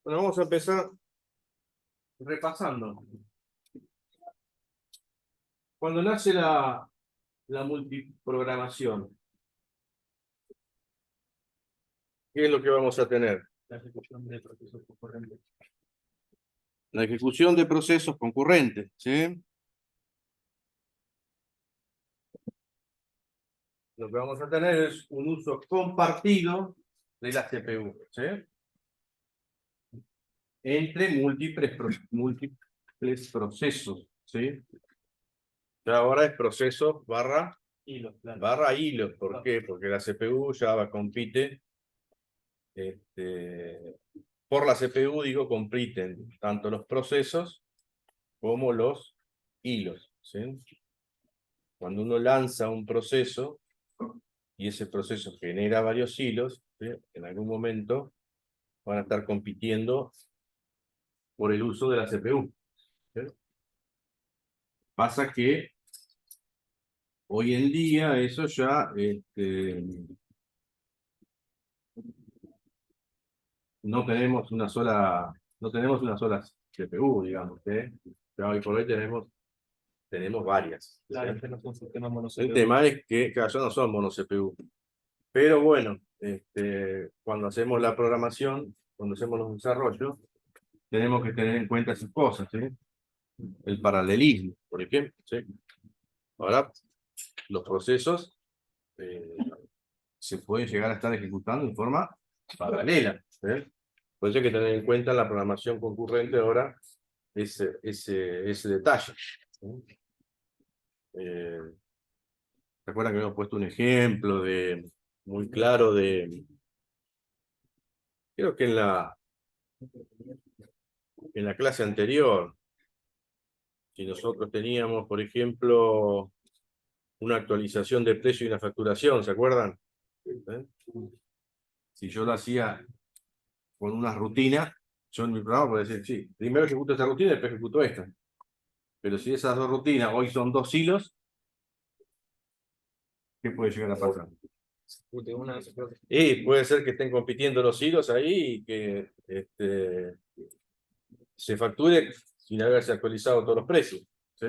Bueno, vamos a empezar repasando. Cuando nace la multiprogramación, ¿qué es lo que vamos a tener? La ejecución de procesos concurrentes. La ejecución de procesos concurrentes, ¿sí? Lo que vamos a tener es un uso compartido de la CPU, ¿sí? Entre múltiples procesos, ¿sí? Ya ahora es procesos barra hilos, ¿por qué? Porque la CPU ya compite, por la CPU, digo, compiten tanto los procesos como los hilos, ¿sí? Cuando uno lanza un proceso y ese proceso genera varios hilos, ¿sí? En algún momento van a estar compitiendo por el uso de la CPU, ¿sí? Pasa que hoy en día eso ya no tenemos una sola CPU, digamos, ¿eh? Ya hoy por hoy tenemos varias. Claro, que no es un sistema mono El CPU. tema es que ya no son mono CPU. Pero bueno, cuando hacemos la programación, cuando hacemos los desarrollos, tenemos que tener en cuenta esas cosas, ¿sí? El paralelismo, por ejemplo, ¿sí? Ahora, los procesos se pueden llegar a estar ejecutando en forma paralela, ¿sí? Por eso hay que tener en cuenta en la programación concurrente ahora ese detalle, ¿sí? ¿Se acuerdan que habíamos puesto un ejemplo muy claro creo que en la clase anterior, si nosotros teníamos, por ejemplo, una actualización de precio y una facturación, ¿se acuerdan? ¿Eh? Si yo lo hacía con una rutina, yo en mi programa podía decir, sí, primero ejecuto esta rutina y después ejecuto esta. Pero si esas dos rutinas hoy son dos hilos, ¿qué puede llegar a pasar? Y puede ser que estén compitiendo los hilos ahí y que se facture sin haberse actualizado todos los precios, ¿sí?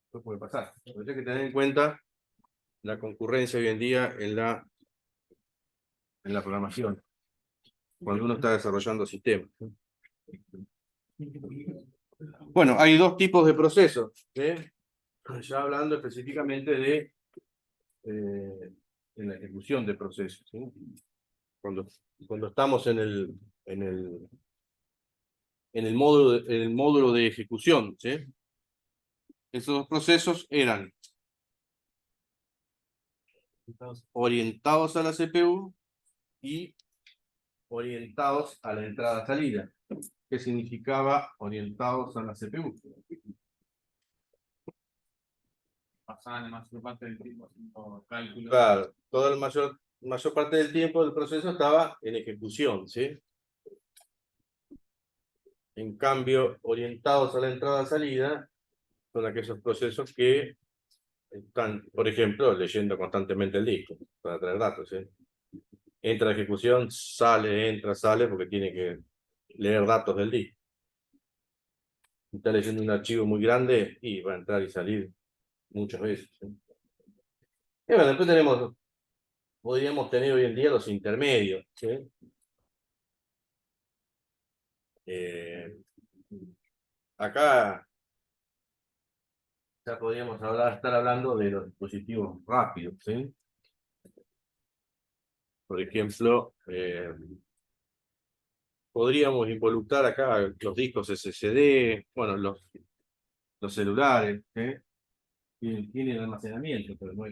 Eso puede pasar. Entonces hay que tener en cuenta la concurrencia hoy en día en la programación, cuando uno está desarrollando sistemas. Bueno, hay dos tipos de procesos, ¿sí? Ya hablando específicamente de en la ejecución de procesos, ¿sí? Cuando estamos en el módulo de ejecución, ¿sí? Esos dos procesos eran orientados a la CPU y orientados a la entrada-salida. ¿Qué significaba orientados a la CPU? Pasaban la mayor parte del tiempo haciendo cálculos. Claro, toda la mayor parte del tiempo del proceso estaba en ejecución, ¿sí? En cambio, orientados a la entrada-salida, son aquellos procesos que están, por ejemplo, leyendo constantemente el disco para traer datos, ¿sí? Entra a ejecución, sale, entra, sale, porque tiene que leer datos del disco. Está leyendo un archivo muy grande y va a entrar y salir muchas veces, ¿sí? Y bueno, después podríamos tener hoy en día los intermedios, ¿sí? Acá ya podríamos estar hablando de los dispositivos rápidos, ¿sí? Por ejemplo, podríamos involucrar acá los discos SSD, bueno, los celulares, ¿sí? Tienen almacenamiento, pero no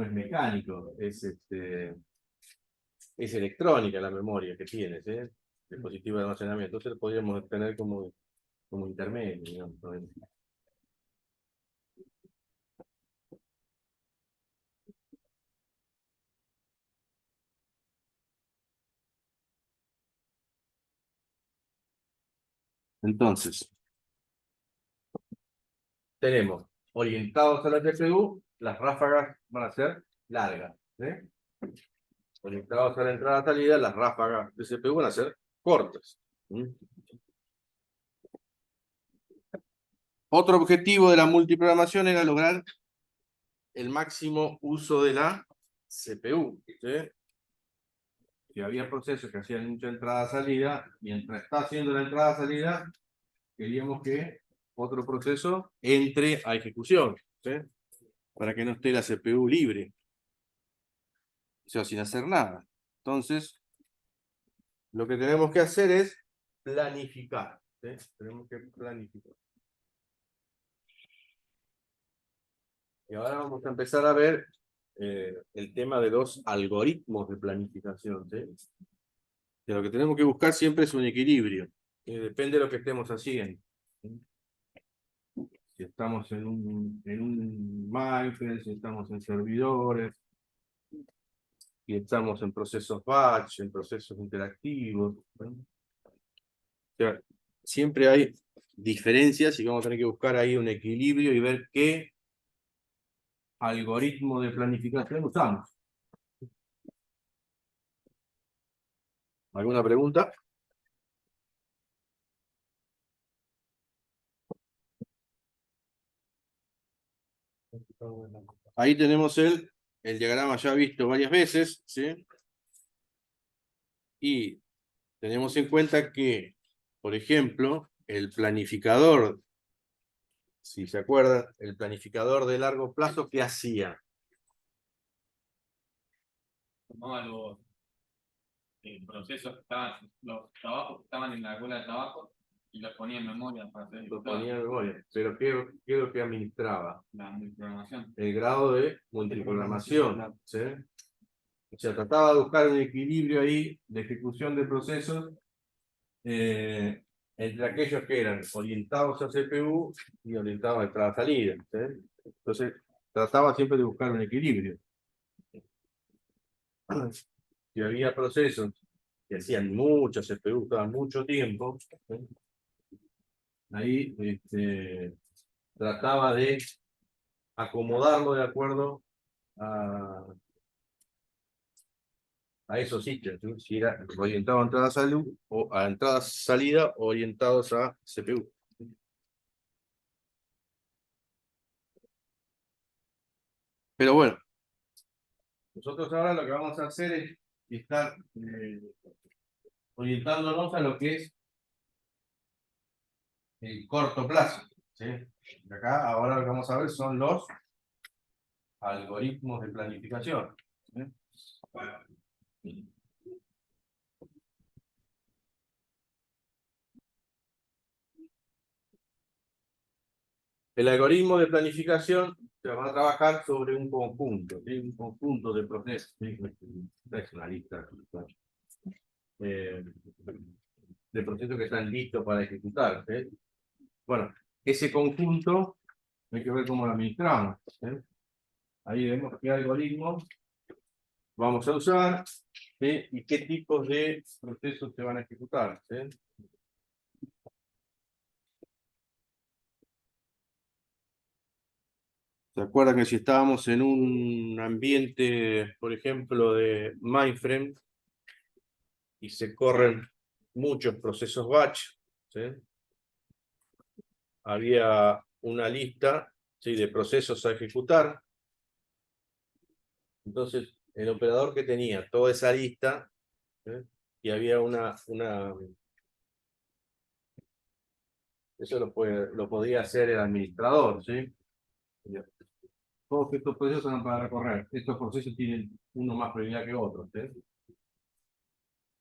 es mecánico, es electrónica la memoria que tiene, ¿sí? Dispositivo de almacenamiento. Entonces lo podríamos tener como intermedio, digamos, ¿no? Entonces, tenemos orientados a la CPU, las ráfagas van a ser largas, ¿sí? Orientados a la entrada-salida, las ráfagas de CPU van a ser cortas. ¿Mm? Otro objetivo de la multiprogramación era lograr el máximo uso de la CPU. ¿Sí? Que había procesos que hacían mucha entrada-salida, mientras está haciendo la entrada-salida, queríamos que otro proceso entre a ejecución, ¿sí? Para que no esté la CPU libre, o sea, sin hacer nada. Entonces, lo que tenemos que hacer es planificar, ¿sí? Tenemos que planificar. Y ahora vamos a empezar a ver el tema de los algoritmos de planificación, ¿sí? Que lo que tenemos que buscar siempre es un equilibrio. Depende de lo que estemos haciendo. Si estamos en un mindfulness, si estamos en servidores, si estamos en procesos batch, en procesos interactivos. ¿No? O sea, siempre hay diferencias y vamos a tener que buscar ahí un equilibrio y ver qué algoritmo de planificación usamos. ¿Alguna pregunta? Ahí tenemos el diagrama ya visto varias veces, ¿sí? Y tenemos en cuenta que, por ejemplo, el planificador, si se acuerdan, el planificador de largo plazo, ¿qué hacía? Tomaba los procesos que estaban, los trabajos que estaban en la cola de trabajo y los ponía en memoria para hacer Lo ponía en memoria. Pero ¿qué es lo que administraba? la multiprogramación. El grado de multiprogramación, ¿sí? O sea, trataba de buscar un equilibrio ahí de ejecución de procesos entre aquellos que eran orientados a CPU y orientados a entrada-salida, ¿sí? Entonces, trataba siempre de buscar un equilibrio. Si había procesos que hacían mucho CPU, estaban mucho tiempo, ¿sí? Ahí trataba de acomodarlo de acuerdo a esos ítems, ¿sí? Si era orientado a entrada-salida o a entrada-salida orientados a CPU. Pero bueno, nosotros ahora lo que vamos a hacer es estar orientándonos a lo que es el corto plazo, ¿sí? Y acá ahora lo que vamos a ver son los algoritmos de planificación, ¿sí? El algoritmo de planificación se va a trabajar sobre un conjunto, ¿sí? Un conjunto de procesos, ¿sí? Es una lista de procesos que están listos para ejecutar, ¿sí? Bueno, ese conjunto hay que ver cómo lo administramos, ¿sí? Ahí vemos qué algoritmos vamos a usar, ¿sí? Y qué tipos de procesos se van a ejecutar, ¿sí? ¿Se acuerdan que si estábamos en un ambiente, por ejemplo, de mainframe y se corren muchos procesos batch, ¿sí? Había una lista, ¿sí? De procesos a ejecutar. Entonces, el operador que tenía toda esa lista, ¿sí? Y había eso lo podía hacer el administrador, ¿sí? Todos estos procesos son para recorrer. Estos procesos tienen uno más prioridad que otro, ¿sí?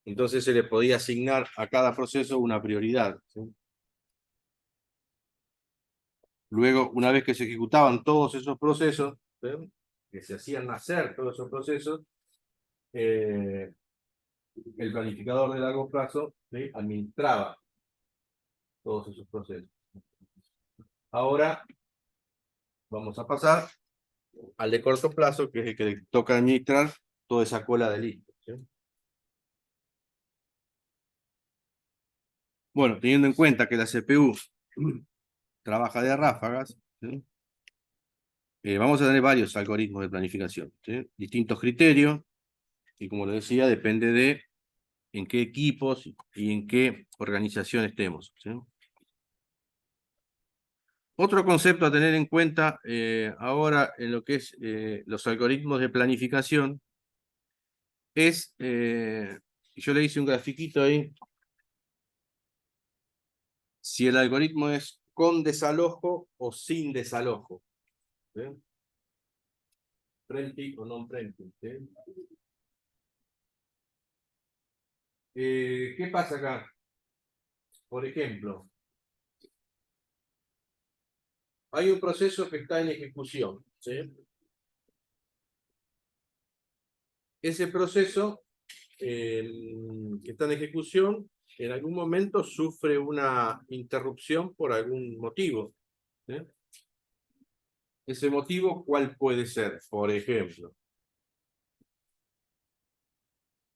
Entonces se le podía asignar a cada proceso una prioridad, ¿sí? Luego, una vez que se ejecutaban todos esos procesos, ¿sí? Que se hacían nacer todos esos procesos, el planificador de largo plazo, ¿sí? Administraba todos esos procesos. Ahora vamos a pasar al de corto plazo, que es el que le toca administrar toda esa cola de listas, ¿sí? Bueno, teniendo en cuenta que la CPU trabaja de ráfagas, ¿sí? Vamos a tener varios algoritmos de planificación, ¿sí? Distintos criterios, y como les decía, depende de en qué equipos y en qué organización estemos, ¿sí? Otro concepto a tener en cuenta ahora en lo que es los algoritmos de planificación es, yo le hice un grafiquito ahí, si el algoritmo es con desalojo o sin desalojo, ¿sí? Prenting o non prenting, ¿sí? ¿Qué pasa acá? Por ejemplo, hay un proceso que está en ejecución, ¿sí? Ese proceso que está en ejecución, en algún momento sufre una interrupción por algún motivo, ¿sí? Ese motivo, ¿cuál puede ser? Por ejemplo,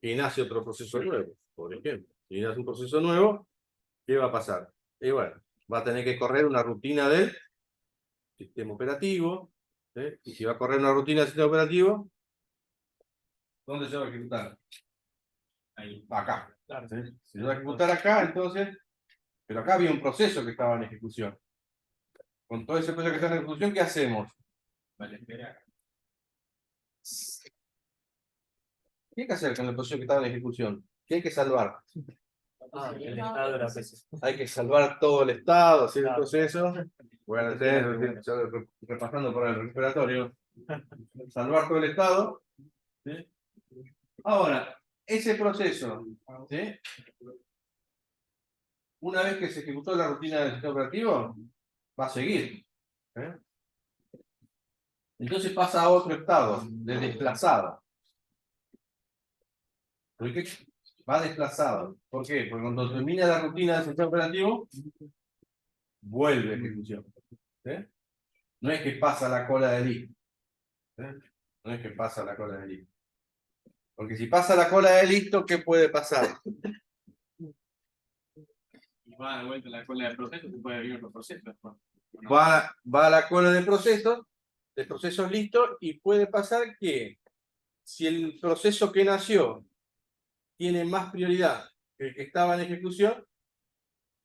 que nace otro proceso nuevo, por ejemplo. Si nace un proceso nuevo, ¿qué va a pasar? Y bueno, va a tener que correr una rutina del sistema operativo, ¿sí? Y si va a correr una rutina del sistema operativo, ¿dónde se va a ejecutar? Ahí, acá. ¿Sí? Si se va a ejecutar acá, entonces, pero acá había un proceso que estaba en ejecución. Con todo ese proceso que está en ejecución, ¿qué hacemos? Vale, espera. ¿Qué hay que hacer con el proceso que estaba en ejecución? ¿Qué hay que salvar? El estado de la PC. Hay que salvar todo el estado, ¿sí? El proceso. Bueno, repasando por el recuperatorio. Salvar todo el estado. ¿Sí? Ahora, ese proceso, ¿sí? Una vez que se ejecutó la rutina del sistema operativo, va a seguir. ¿Eh? Entonces pasa a otro estado, de desplazado. ¿Por qué? Va desplazado. ¿Por qué? Porque cuando termina la rutina del sistema operativo, vuelve a ejecución. ¿Sí? No es que pasa la cola de listo. ¿Sí? No es que pasa la cola de listo. Porque si pasa la cola de listo, ¿qué puede pasar? Y va de vuelta a la cola del proceso, se puede abrir otro proceso después. ¿No? Va a la cola de procesos listos, y puede pasar que si el proceso que nació tiene más prioridad que el que estaba en ejecución,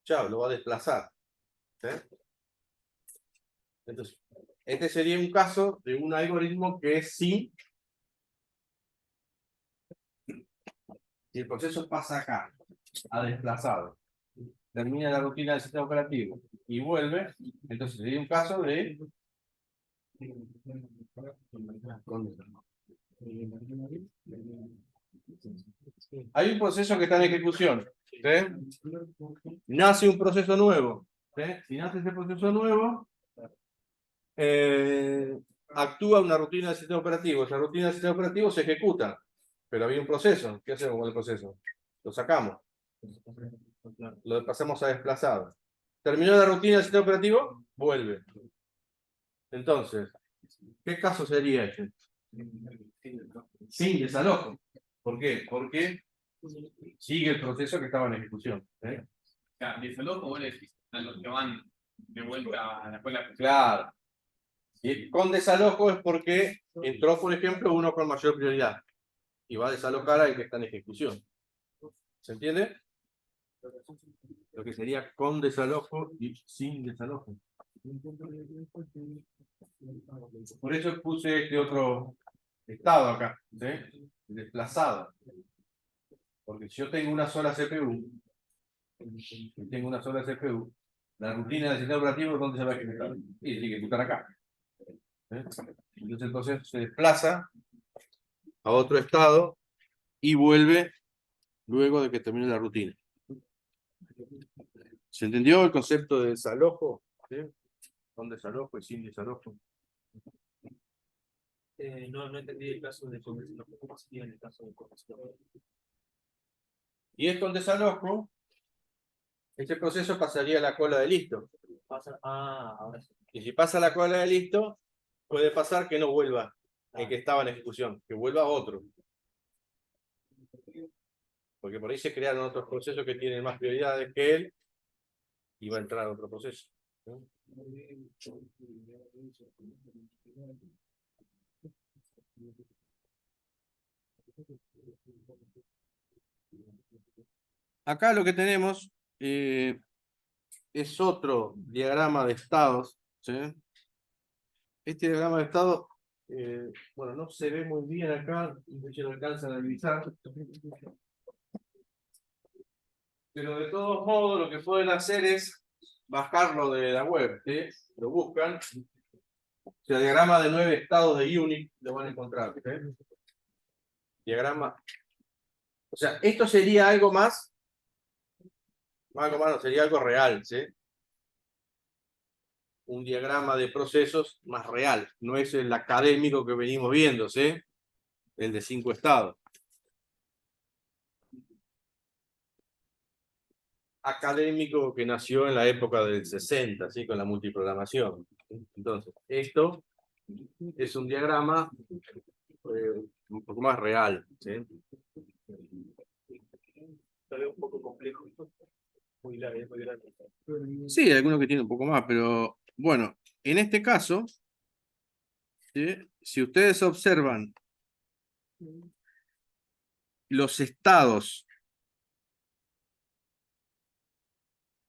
chao, lo va a desplazar. ¿Sí? Entonces, este sería un caso de un algoritmo que es si el proceso pasa acá, a desplazado, termina la rutina del sistema operativo y vuelve, entonces sería un caso de hay un proceso que está en ejecución, ¿sí? Nace un proceso nuevo, ¿sí? Si nace ese proceso nuevo, actúa una rutina del sistema operativo. Esa rutina del sistema operativo se ejecuta, pero había un proceso. ¿Qué hacemos con el proceso? Lo sacamos, lo pasamos a desplazado. Terminó la rutina del sistema operativo, vuelve. Entonces, ¿qué caso sería este? Sin desalojo. ¿Por qué? Porque sigue el proceso que estaba en ejecución. ¿Eh? O sea, desalojo vos le decís a los que van de vuelta a la escuela. Claro. Y con desalojo es porque entró, por ejemplo, uno con mayor prioridad y va a desalojar al que está en ejecución. ¿Se entiende? Lo que sería con desalojo y sin desalojo. Por eso puse este otro estado acá, ¿sí? Desplazado. Porque si yo tengo una sola CPU, la rutina del sistema operativo, ¿dónde se va a ejecutar? Y se tiene que ejecutar acá. ¿Eh? Entonces el proceso se desplaza a otro estado y vuelve luego de que termine la rutina. ¿Se entendió el concepto de desalojo? ¿Sí? Con desalojo y sin desalojo. No entendí el caso de conversión. ¿Cómo sería en el caso de conversión? Y es con desalojo, este proceso pasaría a la cola de listo. Ahora sí. Y si pasa la cola de listo, puede pasar que no vuelva el que estaba en ejecución, que vuelva otro. Porque por ahí se crearon otros procesos que tienen más prioridades que él y va a entrar a otro proceso. ¿No? Acá lo que tenemos es otro diagrama de estados, ¿sí? Este diagrama de estado, bueno, no se ve muy bien acá, no se lo alcanzan a divisar. Pero de todos modos, lo que pueden hacer es bajarlo de la web, ¿sí? Lo buscan. O sea, diagrama de 9 estados de Unix lo van a encontrar, ¿sí? Diagrama. O sea, esto sería algo más no, sería algo real, ¿sí? Un diagrama de procesos más real, no es el académico que venimos viendo, ¿sí? El de 5 estados. Académico que nació en la época del 60, ¿sí? Con la multiprogramación. Entonces, esto es un diagrama un poco más real, ¿sí? Tal vez un poco complejo. Muy largo, muy grande. Sí, hay algunos que tienen un poco más, pero bueno, en este caso, ¿sí? Si ustedes observan los estados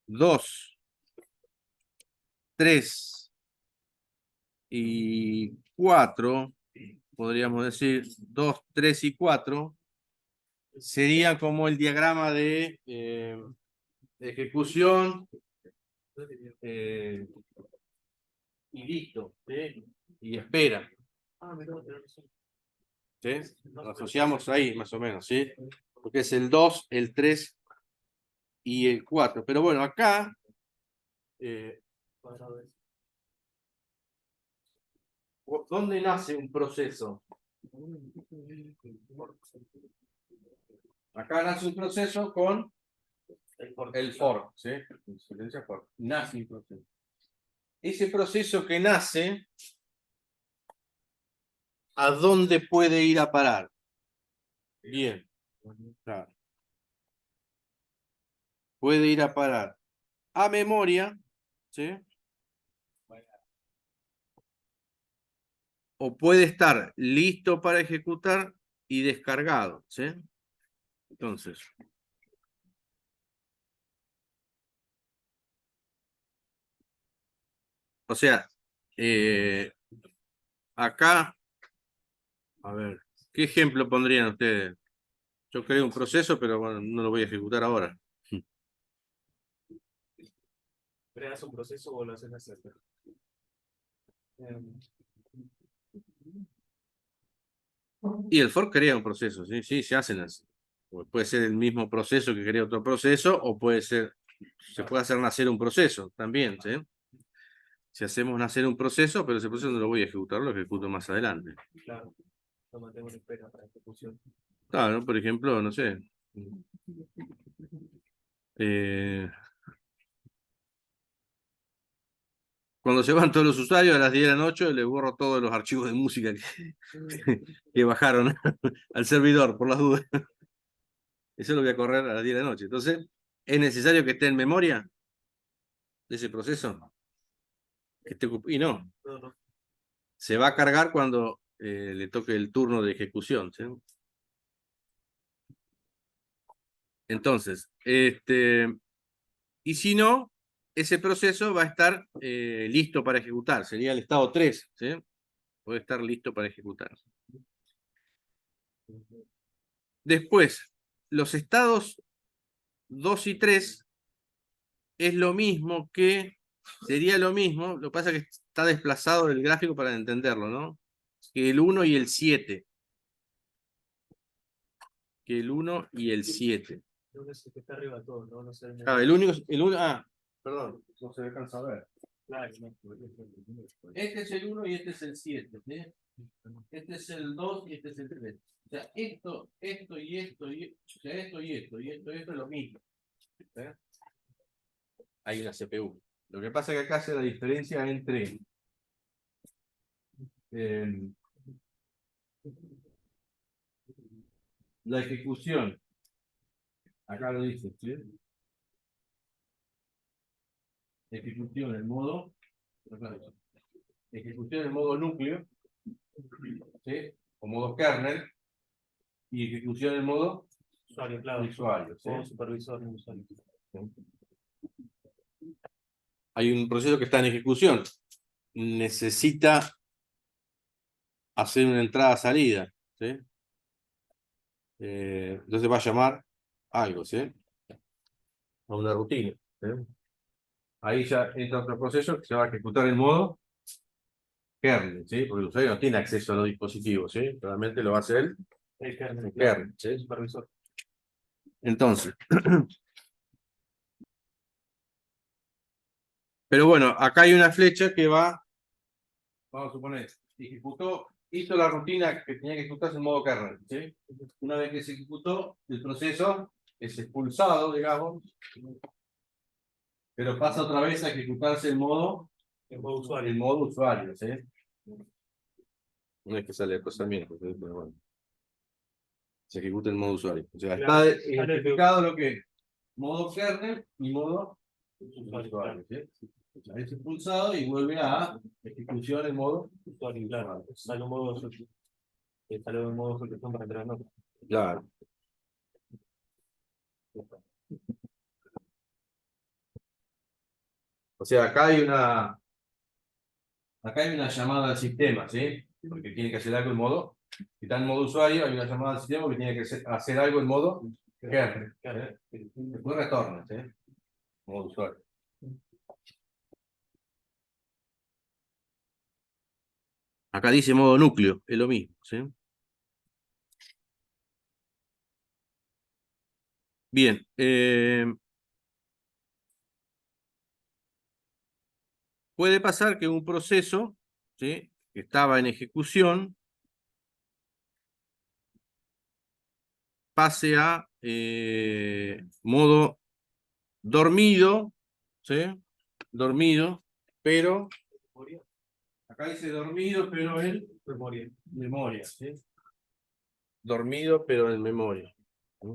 2, 3 y 4, podríamos decir 2, 3 y 4, sería como el diagrama de ejecución y listo, ¿sí? Y espera. ¿Sí? Lo asociamos ahí más o menos, ¿sí? Porque es el 2, el 3 y el 4. Pero bueno, acá ¿dónde nace un proceso? Acá nace un proceso con el for, ¿sí? For. Nace un proceso. Ese proceso que nace, ¿a dónde puede ir a parar? Bien, claro. Puede ir a parar a memoria, ¿sí? O puede estar listo para ejecutar y descargado, ¿sí? Entonces, o sea, acá, a ver, ¿qué ejemplo pondrían ustedes? Yo creo un proceso, pero bueno, no lo voy a ejecutar ahora. ¿Creas un proceso o lo haces hacer? Y el fork crea un proceso, sí, sí, se hacen así. Puede ser el mismo proceso que crea otro proceso, o puede ser, se puede hacer nacer un proceso también, ¿sí? Si hacemos nacer un proceso, pero ese proceso no lo voy a ejecutar, lo ejecuto más adelante. Claro, lo mantengo en espera para ejecución. Claro, por ejemplo, no sé. Cuando se van todos los usuarios a las 10 de la noche, les borro todos los archivos de música que bajaron al servidor, por las dudas. Eso lo voy a correr a las 10 de la noche. Entonces, ¿es necesario que esté en memoria de ese proceso? Y no, No, no. se va a cargar cuando le toque el turno de ejecución, ¿sí? Entonces, y si no, ese proceso va a estar listo para ejecutar. Sería el estado 3, ¿sí? Puede estar listo para ejecutar. Después, los estados 2 y 3 es lo mismo que, sería lo mismo, lo que pasa es que está desplazado el gráfico para entenderlo, ¿no? Que el 1 y el 7. Que el 1 y el 7. Creo que es el que está arriba de todo, ¿no? No sé. Ah, el único, perdón, no se alcanza a ver. Claro, no. Este es el 1 y este es el 7, ¿sí? Este es el 2 y este es el 3. O sea, esto y esto, o sea, esto y esto es lo mismo. ¿Sí? Hay una CPU. Lo que pasa es que acá hace la diferencia entre la ejecución. Acá lo dice, ¿sí? Ejecución en modo núcleo, ¿sí? O modo kernel, y ejecución en modo Usuario, claro. usuario, ¿sí? O supervisor, no usuario. Hay un proceso que está en ejecución. Necesita hacer una entrada-salida, ¿sí? Entonces va a llamar algo, ¿sí? A una rutina, ¿sí? Ahí ya entra otro proceso que se va a ejecutar en modo kernel, ¿sí? Porque el usuario no tiene acceso a los dispositivos, ¿sí? Realmente lo va a hacer El kernel, el claro. kernel, ¿sí? Supervisor. Entonces, pero bueno, acá hay una flecha que va, vamos a suponer, hizo la rutina que tenía que ejecutarse en modo kernel, ¿sí? Una vez que se ejecutó, el proceso es expulsado, digamos, pero pasa otra vez a ejecutarse El modo usuario. en modo usuario, ¿sí? No es que sale después también, pero bueno. Se ejecuta en modo usuario. O sea, Claro, está sale identificado lo que es modo kernel y modo Usuario, usuario, ¿sí? O sea, es expulsado y vuelve a ejecución en modo usuario, claro. Sale un modo sale un modo ejecución para entrar en otro. claro. O sea, acá hay una llamada al sistema, ¿sí? Porque tiene que hacer algo en modo, si está en modo usuario, hay una llamada al sistema que tiene que hacer algo en modo kernel. ¿Sí? Después retorna, ¿sí? Modo usuario. Acá dice modo núcleo, es lo mismo, ¿sí? Bien, puede pasar que un proceso, ¿sí?, que estaba en ejecución pase a modo dormido, ¿sí? Dormido, pero acá dice dormido, pero en memoria, ¿sí? Dormido, pero en memoria. ¿Sí?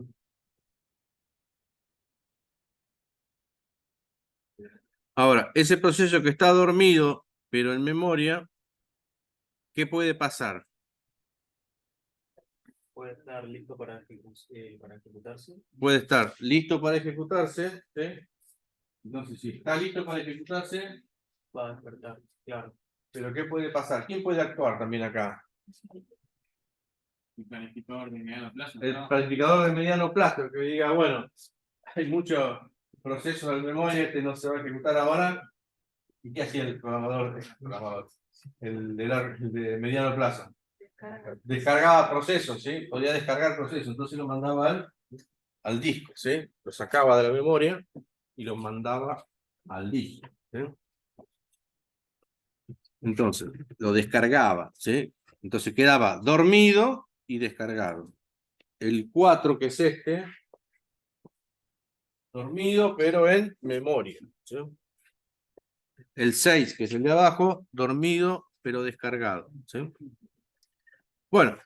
Ahora, ese proceso que está dormido, pero en memoria, ¿qué puede pasar? Puede estar listo para ejecutarse. Puede estar listo para ejecutarse, ¿sí? Entonces, si está listo para ejecutarse, Va a despertar, claro. pero ¿qué puede pasar? ¿Quién puede actuar también acá? El planificador de mediano plazo. El ¿no? planificador de mediano plazo, que diga, bueno, hay muchos procesos de memoria, este no se va a ejecutar ahora. ¿Y qué hacía el programador? El de mediano plazo. Descargaba procesos, ¿sí? Podía descargar procesos, entonces lo mandaba al disco, ¿sí? Lo sacaba de la memoria y lo mandaba al disco, ¿sí? Entonces, lo descargaba, ¿sí? Entonces quedaba dormido y descargado. El 4, que es este, dormido, pero en memoria, ¿sí? El 6, que es el de abajo, dormido, pero descargado, ¿sí? Bueno,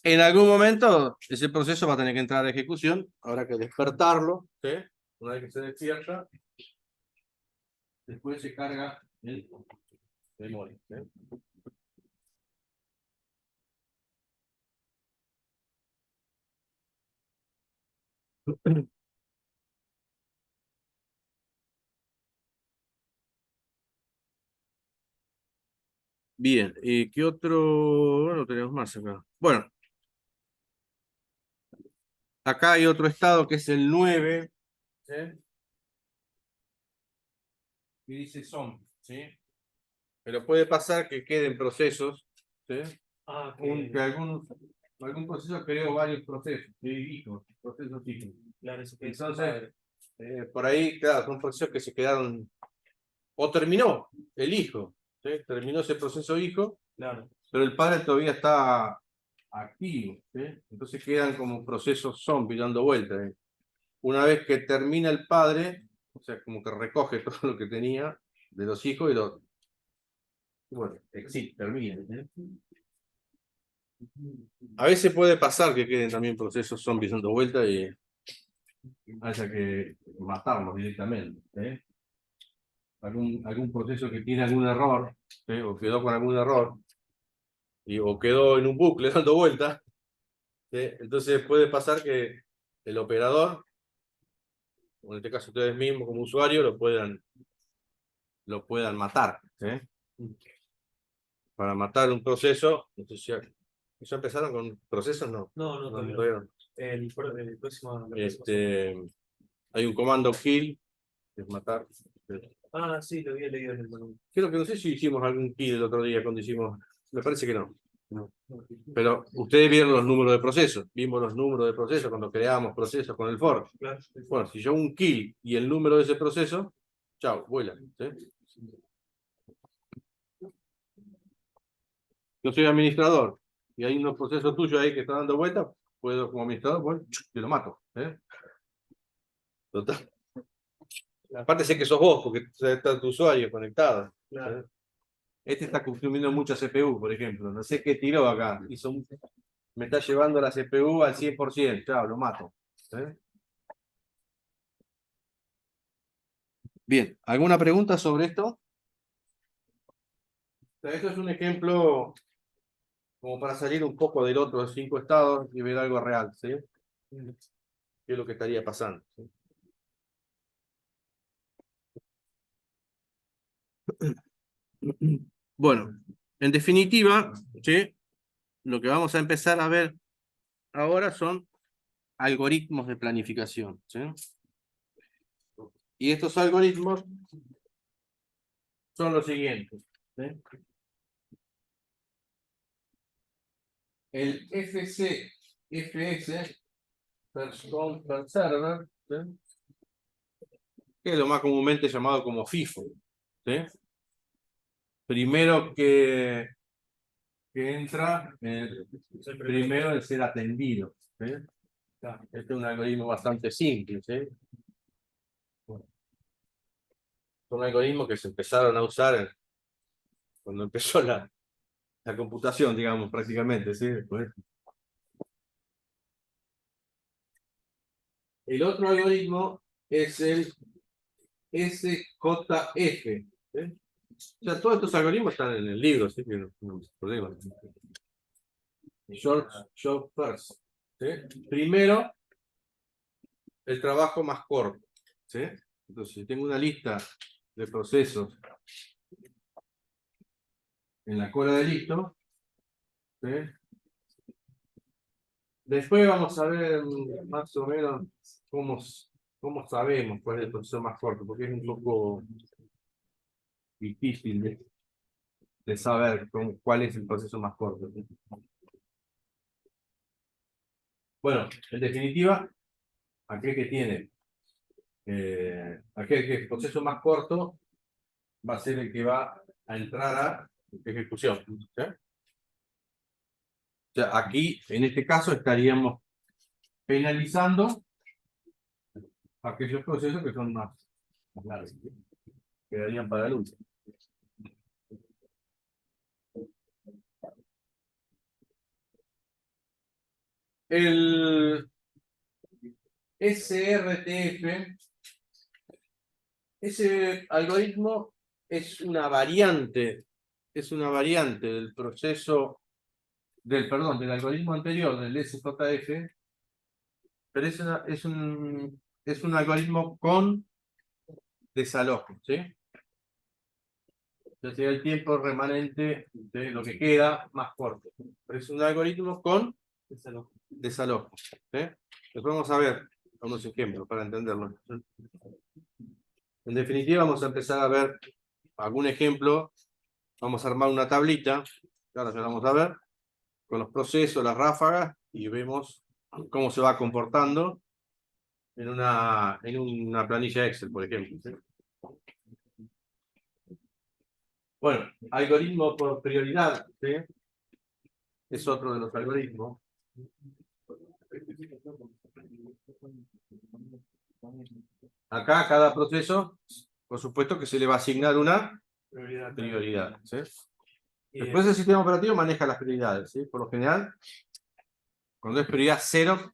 en algún momento ese proceso va a tener que entrar a ejecución, habrá que despertarlo, ¿sí? Una vez que se despierta, después se carga el memoria, ¿sí? Bien, ¿qué otro? Bueno, tenemos más acá. Bueno, acá hay otro estado que es el 9, ¿sí? Y dice zombie, ¿sí? Pero puede pasar que queden procesos, ¿sí? Ah, Que algún proceso creó varios procesos, ¿sí? Hijos, procesos hijos. claro, eso que es Entonces, padre. por ahí, claro, son procesos que se quedaron, o terminó el hijo, ¿sí? Terminó ese proceso hijo, Claro, pero el padre todavía está activo, ¿sí? Entonces quedan como procesos zombies dando vueltas. Una vez que termina el padre, o sea, como que recoge todo lo que tenía de los hijos bueno, existe, termina, ¿eh? A veces puede pasar que queden también procesos zombies dando vueltas y haya que matarlos directamente, ¿eh? Algún proceso que tiene algún error, ¿eh? O quedó con algún error, o quedó en un bucle dando vueltas, ¿eh? Entonces puede pasar que el operador, o en este caso ustedes mismos como usuario, lo puedan matar. ¿Sí? Para matar un proceso, no sé si ¿ya empezaron con procesos? No. No, no, No, todavía no. todavía no. El próximo. Hay un comando kill, que es matar. Ah, sí, lo había leído en el manual. Creo que no sé si hicimos algún kill el otro día cuando hicimos. Me parece que no. No. Pero ustedes vieron los números de procesos. Vimos los números de procesos cuando creamos procesos con el for. Claro. Bueno, si yo hago un kill y el número de ese proceso, chao, vuela. ¿Sí? Yo soy administrador y hay unos procesos tuyos ahí que están dando vueltas, puedo como administrador, bueno, te lo mato. Total. Aparte sé que sos vos, porque está tu usuario conectado. Claro. Este está consumiendo mucha CPU, por ejemplo. No sé qué tiró acá. Me está llevando la CPU al 100%. Chao, lo mato. Bien, ¿alguna pregunta sobre esto? Esto es un ejemplo como para salir un poco del otro de 5 estados y ver algo real, ¿sí? ¿Qué es lo que estaría pasando? ¿Sí? Bueno, en definitiva, ¿sí? Lo que vamos a empezar a ver ahora son algoritmos de planificación, ¿sí? Y estos algoritmos son los siguientes, ¿sí? El FCFS, First Come, First Server, ¿sí? Que es lo más comúnmente llamado como FIFO, ¿sí? Primero que entra, primero el ser atendido, ¿sí? Este es un algoritmo bastante simple, ¿sí? Son algoritmos que se empezaron a usar cuando empezó la computación, digamos, prácticamente, ¿sí? Después. El otro algoritmo es el SJF, ¿sí? O sea, todos estos algoritmos están en el libro, ¿sí? Que no hay problema. Short first, ¿sí? Primero, el trabajo más corto, ¿sí? Entonces, si tengo una lista de procesos en la cola de listo, ¿sí? Después vamos a ver más o menos cómo sabemos cuál es el proceso más corto, porque es un poco difícil de saber cuál es el proceso más corto. Bueno, en definitiva, aquel que tiene, aquel que es el proceso más corto va a ser el que va a entrar a ejecución. ¿Sí? O sea, aquí, en este caso, estaríamos penalizando aquellos procesos que son más largos, ¿sí? Quedarían para el último. El SRTF, ese algoritmo es una variante del proceso del algoritmo anterior, del SJF, pero es un algoritmo con desalojo, ¿sí? Entonces el tiempo remanente de lo que queda más corto. Pero es un algoritmo con desalojo, ¿sí? Después vamos a ver unos ejemplos para entenderlo. En definitiva, vamos a empezar a ver algún ejemplo. Vamos a armar una tablita, ahora ya la vamos a ver, con los procesos, las ráfagas, y vemos cómo se va comportando en una planilla Excel, por ejemplo, ¿sí? Bueno, algoritmo por prioridad, ¿sí? Es otro de los algoritmos. Acá a cada proceso, por supuesto que se le va a asignar una prioridad, ¿sí? Después el sistema operativo maneja las prioridades, ¿sí? Por lo general, cuando es prioridad 0,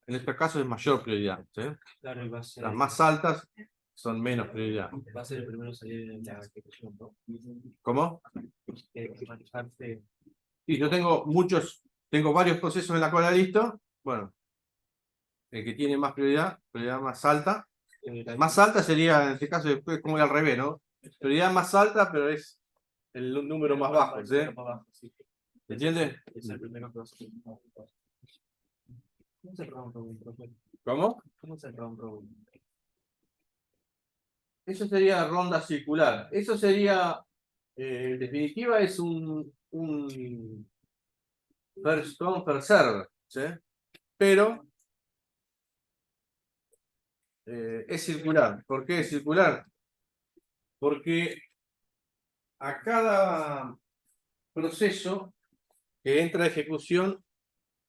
en este caso es mayor prioridad, ¿sí? Claro, y va a ser, Las más altas son menos prioridad. va a ser el primero en salir en la ejecución, ¿no? ¿Cómo? Que manejarse. Sí, yo tengo varios procesos en la cola de listo. Bueno, el que tiene más prioridad más alta. Más alta sería, en este caso, después como al revés, ¿no? Prioridad más alta, pero es el número más bajo, ¿sí? ¿Entiendes? Es el primero que vas a hacer. ¿Cómo es el round robin, profe? ¿Cómo? ¿Cómo es el round robin? Eso sería ronda circular. Eso sería, en definitiva, es un first come, first serve, ¿sí? Pero es circular. ¿Por qué es circular? Porque a cada proceso que entra a ejecución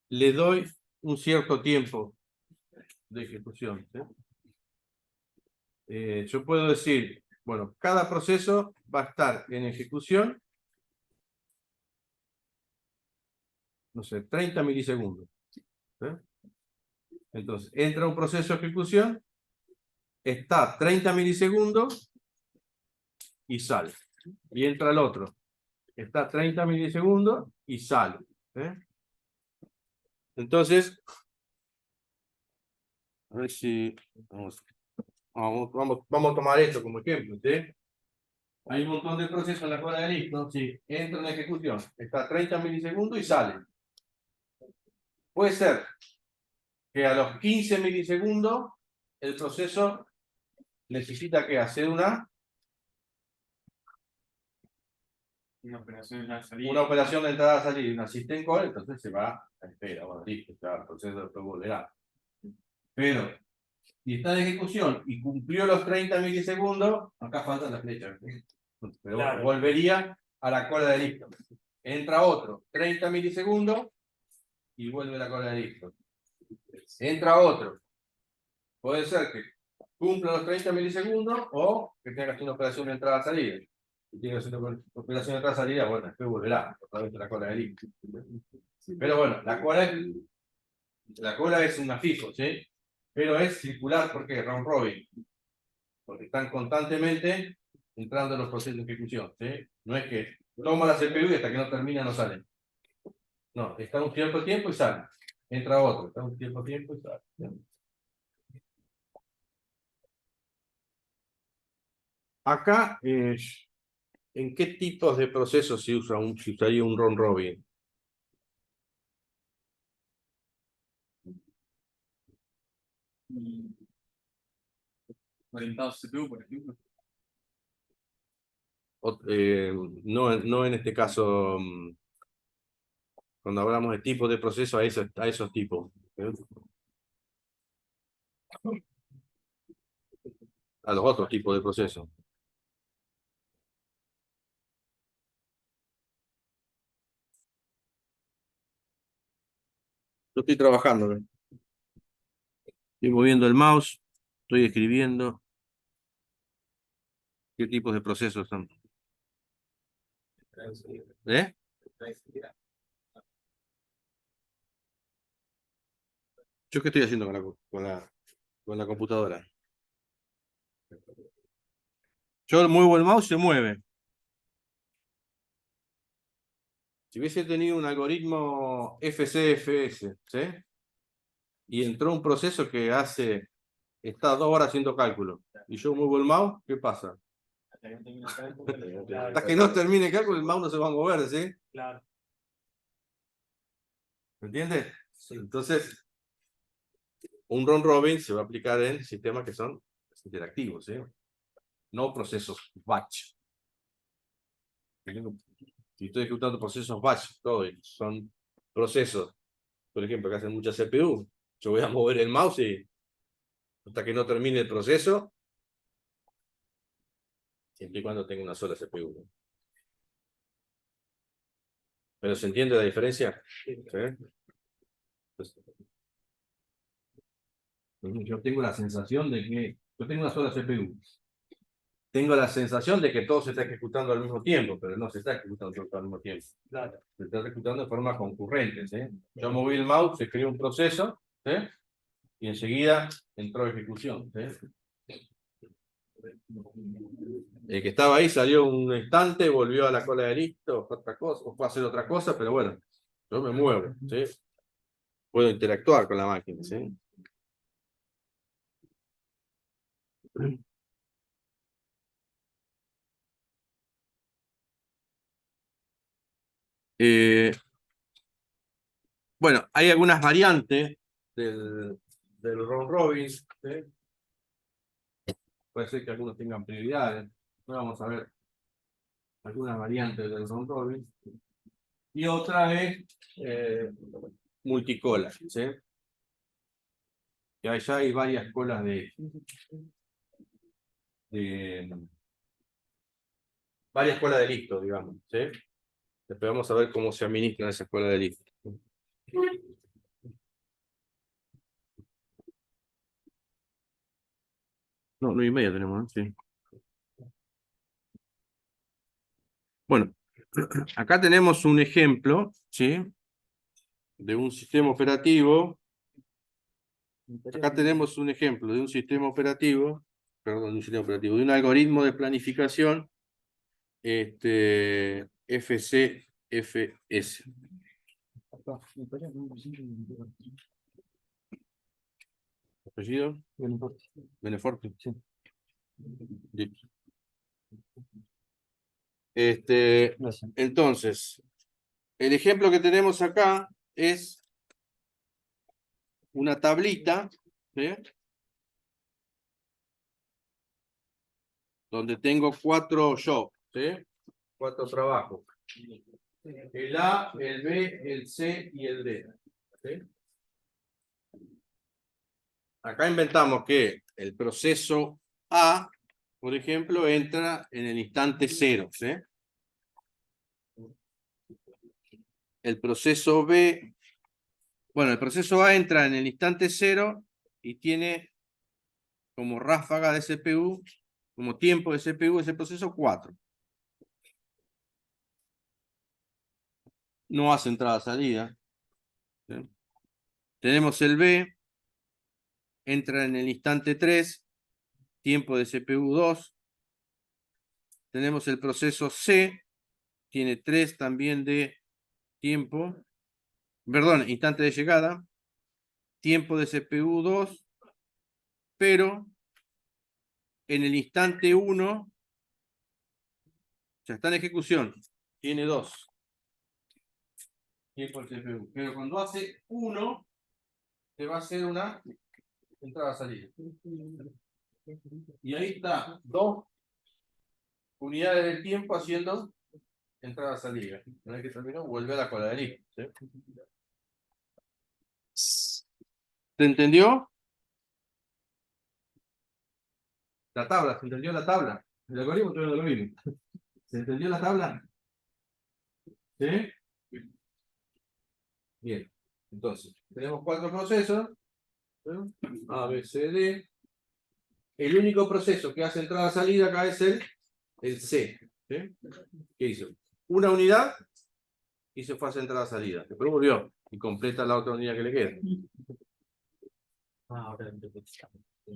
le doy un cierto tiempo de ejecución, ¿sí? Yo puedo decir, bueno, cada proceso va a estar en ejecución, no sé, 30 milisegundos, ¿sí? Entonces, entra un proceso de ejecución, está 30 milisegundos y sale. Y entra el otro, está 30 milisegundos y sale. Entonces, a ver si vamos a tomar esto como ejemplo, ¿sí? Hay un montón de procesos en la cola de list, ¿no? Sí, entra en ejecución, está 30 milisegundos y sale. Puede ser que a los 15 milisegundos el proceso necesita que hacer Una operación de salida. una operación de entrada-salida y una system call, entonces se va a espera. Bueno, listo, ya el proceso después volverá. Pero si está en ejecución y cumplió los 30 milisegundos, acá falta la flecha. Pero Claro. volvería a la cola de listo. Entra otro, 30 milisegundos y vuelve la cola de listo. Entra otro. Puede ser que cumpla los 30 milisegundos o que tenga que hacer una operación de entrada-salida. Si tiene que hacer una operación de entrada-salida, bueno, después volverá otra vez a la cola de listo. Pero bueno, la cola es una fijo, ¿sí? Pero es circular, ¿por qué? Round robin. Porque están constantemente entrando los procesos de ejecución, ¿sí? No es que toma la CPU y hasta que no termina no sale. No, está un cierto tiempo y sale. Entra otro, está un cierto tiempo y sale. Acá, ¿en qué tipos de procesos se usaría un round robin? Orientado a CPU, por ejemplo. No en este caso, cuando hablamos de tipos de procesos, a esos tipos. A los otros tipos de procesos. Yo estoy trabajando. Estoy moviendo el mouse, estoy escribiendo. ¿Qué tipos de procesos son? ¿Eh? ¿Yo qué estoy haciendo con la computadora? Yo muevo el mouse y se mueve. Si hubiese tenido un algoritmo FCFS, ¿sí? Y entró un proceso que está 2 horas haciendo cálculo, y yo muevo el mouse, ¿qué pasa? Hasta que no termine el cálculo, el mouse no se va a mover, ¿sí? Claro. ¿Me entiendes? Sí. Entonces, un round robin se va a aplicar en sistemas que son interactivos, ¿sí? No procesos batch. Si estoy ejecutando procesos batch, todo, son procesos, por ejemplo, que hacen mucha CPU, yo voy a mover el mouse y hasta que no termine el proceso, siempre y cuando tenga una sola CPU, ¿no? ¿Pero se entiende la diferencia? ¿Sí? Pues, yo tengo la sensación de que yo tengo una sola CPU. Tengo la sensación de que todo se está ejecutando al mismo tiempo, pero no se está ejecutando todo al mismo tiempo. Claro. Se está ejecutando de forma concurrente, ¿sí? Yo moví el mouse, se creó un proceso, ¿sí? Y enseguida entró ejecución, ¿sí? El que estaba ahí salió un instante, volvió a la cola de listo, otra cosa, o fue a hacer otra cosa, pero bueno, yo me muevo, ¿sí? Puedo interactuar con la máquina, ¿sí? Eh, bueno, hay algunas variantes del round robin, ¿sí? Puede ser que algunos tengan prioridades. Ahora vamos a ver algunas variantes del round robin. Y otra es multicola, ¿sí? Que allá hay varias colas de varias colas de listo, digamos, ¿sí? Después vamos a ver cómo se administran esas colas de listo. No, 9:30 tenemos, ¿no? Sí. Bueno, acá tenemos un ejemplo, ¿sí? De un sistema operativo. Acá tenemos un ejemplo de un sistema operativo, perdón, de un sistema operativo, de un algoritmo de planificación, FCFS. ¿Apellido? Beneforte. Sí. Listo. Entonces, el ejemplo que tenemos acá es una tablita, ¿sí? Donde tengo 4 jobs, ¿sí? 4 trabajos. El A, el B, el C y el D. ¿Sí? Acá inventamos que el proceso A, por ejemplo, entra en el instante 0. ¿Sí? El proceso B, bueno, el proceso A entra en el instante 0 y tiene como ráfaga de CPU, como tiempo de CPU, ese proceso 4. No hace entrada-salida. ¿Sí? Tenemos el B, entra en el instante 3, tiempo de CPU 2. Tenemos el proceso C, tiene 3 también de tiempo, perdón, instante de llegada, tiempo de CPU 2, pero en el instante 1 ya está en ejecución, tiene 2 tiempo de CPU, pero cuando hace 1 te va a hacer una entrada-salida. Y ahí está 2 unidades del tiempo haciendo entrada-salida. Una vez que terminó, vuelve a la cola de listo. ¿Sí? ¿Se entendió? La tabla, ¿se entendió la tabla? El algoritmo todavía no lo vimos. ¿Se entendió la tabla? ¿Sí? Bien. Entonces, tenemos 4 procesos. A, B, C, D. El único proceso que hace entrada-salida acá es el C. ¿Sí? ¿Qué hizo? Una unidad y se fue a hacer entrada-salida. Después volvió y completa la otra unidad que le queda.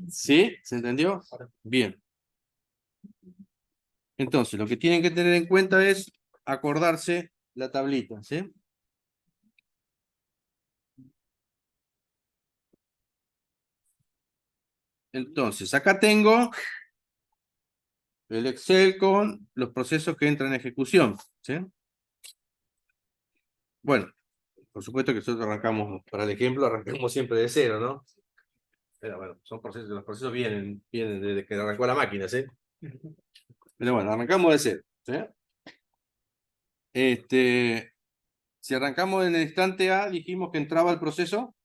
¿Sí? ¿Se entendió? Bien. Entonces, lo que tienen que tener en cuenta es acordarse la tablita, ¿sí? Entonces, acá tengo el Excel con los procesos que entran en ejecución, ¿sí? Bueno, por supuesto que nosotros arrancamos, para el ejemplo, arrancamos siempre de 0, ¿no? Pero bueno, son procesos, los procesos vienen desde que arrancó la máquina, ¿sí? Pero bueno, arrancamos de 0, ¿sí? Si arrancamos en el instante A, dijimos que entraba el proceso,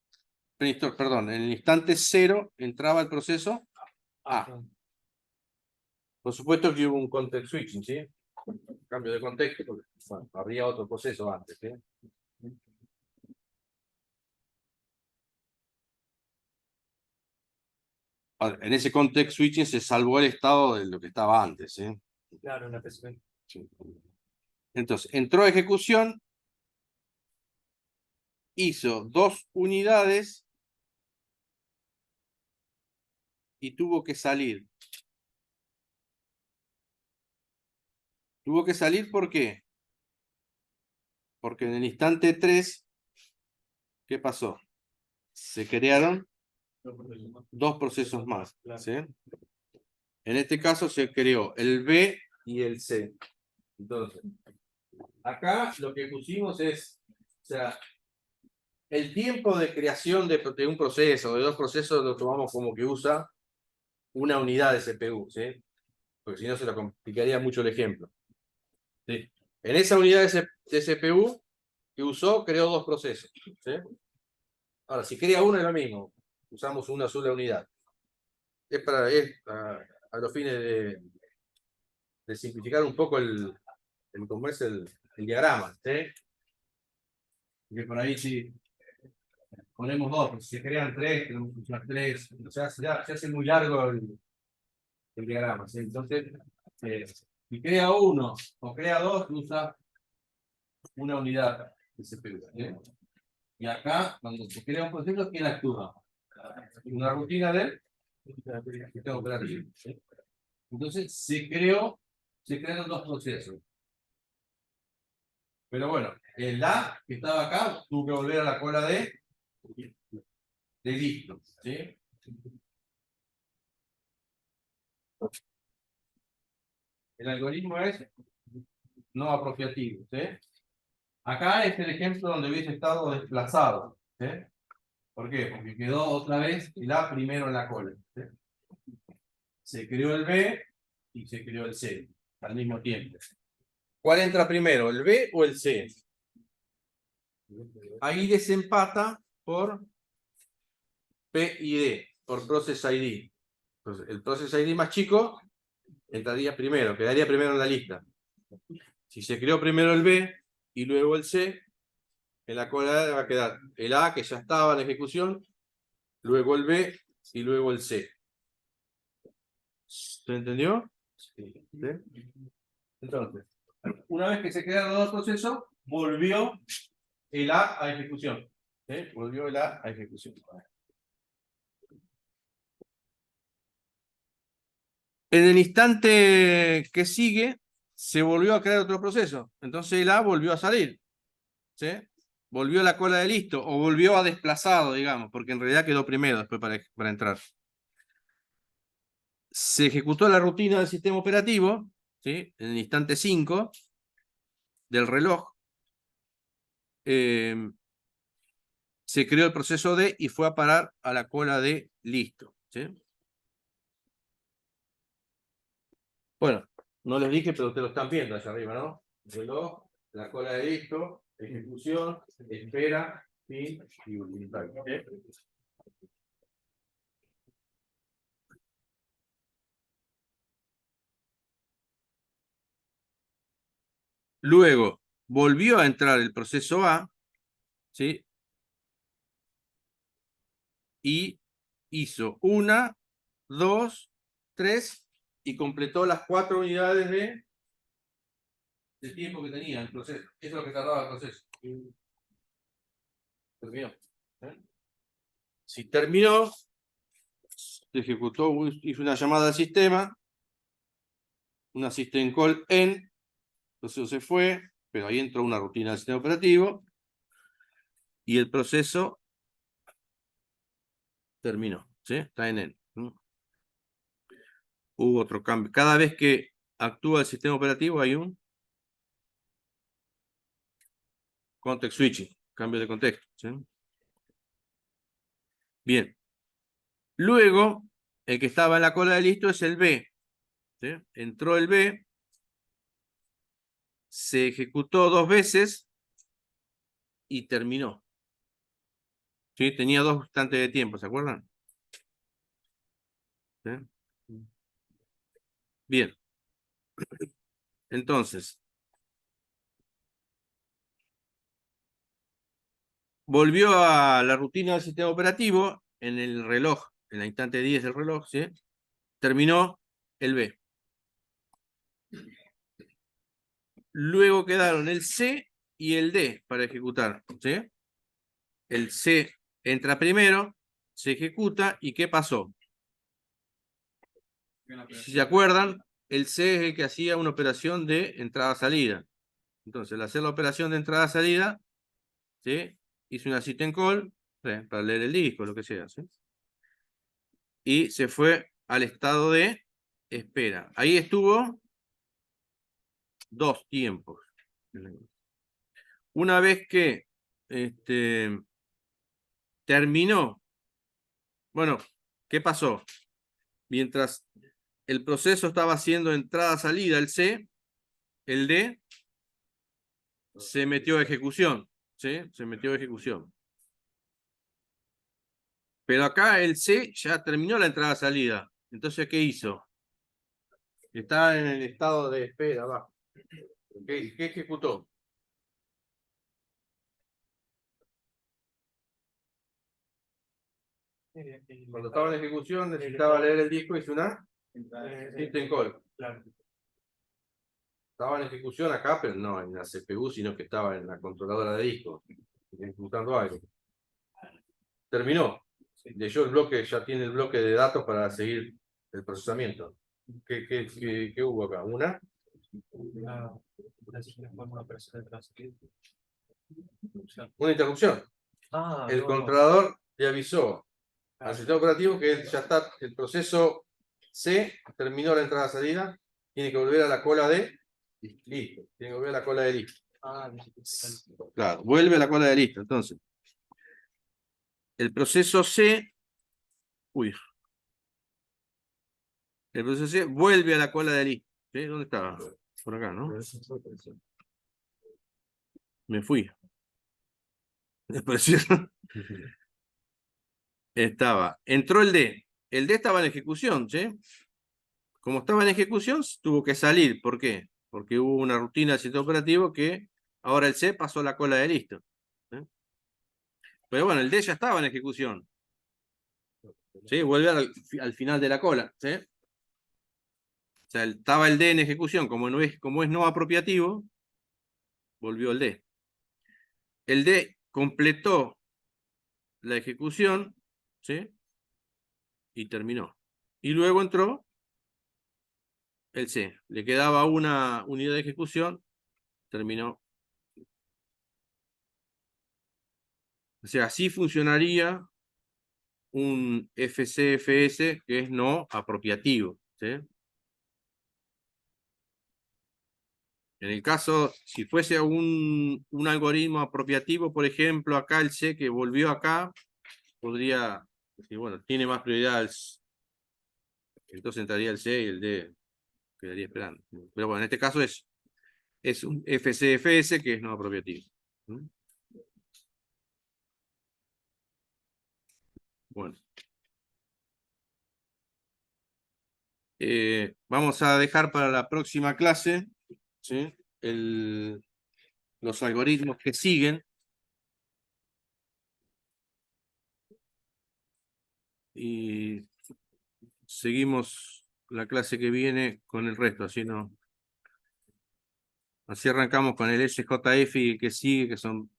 perdón, en el instante 0 entraba el proceso A. Por supuesto que hubo un context switching, ¿sí? Cambio de contexto, porque bueno, habría otro proceso antes, ¿sí? En ese context switching se salvó el estado de lo que estaba antes, ¿sí? Claro, en la PCB. Sí. Entonces, entró a ejecución, hizo 2 unidades y tuvo que salir. Tuvo que salir, ¿por qué? Porque en el instante 3, ¿qué pasó? Se crearon 2 procesos más, ¿sí? En este caso se creó el B y el C. Entonces, acá lo que pusimos es, o sea, el tiempo de creación de un proceso, de dos procesos, lo tomamos como que usa una unidad de CPU, ¿sí? Porque si no se lo complicaría mucho el ejemplo. ¿Sí? En esa unidad de CPU que usó, creó dos procesos. ¿Sí? Ahora, si crea uno es lo mismo. Usamos una sola unidad. Es a los fines de simplificar un poco cómo es el diagrama. ¿Sí? Que por ahí si ponemos dos, pues si se crean tres, tenemos que usar tres. O sea, se hace muy largo el diagrama. ¿Sí? Entonces, si crea uno o crea dos, usa una unidad de CPU. ¿Sí? Y acá, cuando se crea un proceso, ¿quién actúa? Una rutina del sistema operativo. ¿Sí? Entonces, se crearon dos procesos. Pero bueno, el A que estaba acá tuvo que volver a la cola de listo. ¿Sí? El algoritmo es no apropiativo. ¿Sí? Acá es el ejemplo donde hubiese estado desplazado. ¿Sí? ¿Por qué? Porque quedó otra vez el A primero en la cola. ¿Sí? Se creó el B y se creó el C al mismo tiempo. ¿Cuál entra primero, el B o el C? Ahí desempata por P y D, por Process ID. Entonces, el Process ID más chico entraría primero, quedaría primero en la lista. Si se creó primero el B y luego el C, en la cola va a quedar el A, que ya estaba en ejecución, luego el B y luego el C. ¿Se entendió? Sí. Entonces, una vez que se crearon los dos procesos, volvió el A a ejecución. ¿Sí? Volvió el A a ejecución. En el instante que sigue, se volvió a crear otro proceso. Entonces el A volvió a salir. ¿Sí? Volvió a la cola de listo, o volvió a desplazado, digamos, porque en realidad quedó primero después para entrar. Se ejecutó la rutina del sistema operativo, ¿sí? En el instante 5 del reloj. Se creó el proceso D y fue a parar a la cola de listo. ¿Sí? Bueno, no les dije, pero ustedes lo están viendo allá arriba, ¿no? Reloj, la cola de listo, ejecución, espera, fin y utilitario. ¿Sí? Luego volvió a entrar el proceso A, ¿sí? Y hizo 1, 2, 3 y completó las 4 unidades de tiempo que tenía el proceso. Eso es lo que tardaba el proceso. Terminó. Si terminó, se ejecutó, hizo una llamada al sistema, una system call en, entonces se fue, pero ahí entró una rutina del sistema operativo y el proceso terminó. ¿Sí? Está en él. Hubo otro cambio. Cada vez que actúa el sistema operativo hay un context switching, cambio de contexto. ¿Sí? Bien. Luego, el que estaba en la cola de listo es el B. ¿Sí? Entró el B, se ejecutó 2 veces y terminó. ¿Sí? Tenía 2 instantes de tiempo, ¿se acuerdan? ¿Sí? Bien. Entonces, volvió a la rutina del sistema operativo en el reloj, en la instante 10 del reloj, ¿sí? Terminó el B. Luego quedaron el C y el D para ejecutar, ¿sí? El C entra primero, se ejecuta, ¿y qué pasó? Si se acuerdan, el C es el que hacía una operación de entrada-salida. Entonces, al hacer la operación de entrada-salida, ¿sí? Hizo una system call, ¿sí? Para leer el disco, lo que sea, ¿sí? Y se fue al estado de espera. Ahí estuvo 2 tiempos. Una vez que terminó, bueno, ¿qué pasó? Mientras el proceso estaba haciendo entrada-salida, el C, el D se metió a ejecución, ¿sí? Se metió a ejecución. Pero acá el C ya terminó la entrada-salida. Entonces, ¿qué hizo? Está en el estado de espera abajo. ¿Qué ejecutó? Cuando estaba en ejecución necesitaba leer el disco y hizo una system call. Claro. Estaba en ejecución acá, pero no en la CPU, sino que estaba en la controladora de disco, ejecutando algo. Terminó. Leyó el bloque, ya tiene el bloque de datos para seguir el procesamiento. ¿Qué hubo acá? ¿Una? Una interrupción. El controlador le avisó al sistema operativo que ya está, el proceso C terminó la entrada-salida, tiene que volver a la cola de listo, tiene que volver a la cola de listo. Claro, vuelve a la cola de listo. Entonces, el proceso C, el proceso C vuelve a la cola de listo. ¿Sí? ¿Dónde estaba? Por acá, ¿no? Me fui. Entró el D. El D estaba en ejecución, ¿sí? Como estaba en ejecución, tuvo que salir. ¿Por qué? Porque hubo una rutina del sistema operativo que ahora el C pasó la cola de listo. ¿Sí? Pero bueno, el D ya estaba en ejecución. ¿Sí? Vuelve al final de la cola. ¿Sí? O sea, estaba el D en ejecución, como es no apropiativo, volvió el D. El D completó la ejecución, ¿sí? Y terminó. Y luego entró el C. Le quedaba una unidad de ejecución, terminó. O sea, así funcionaría un FCFS que es no apropiativo, ¿sí? En el caso, si fuese un algoritmo apropiativo, por ejemplo, acá el C que volvió acá, podría decir, bueno, tiene más prioridad, entonces entraría el C y el D quedaría esperando. Pero bueno, en este caso es un FCFS que es no apropiativo. ¿Mm? Bueno. Vamos a dejar para la próxima clase, ¿sí? Los algoritmos que siguen. Y seguimos la clase que viene con el resto, así arrancamos con el SJF y el que sigue, que son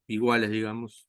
iguales, digamos.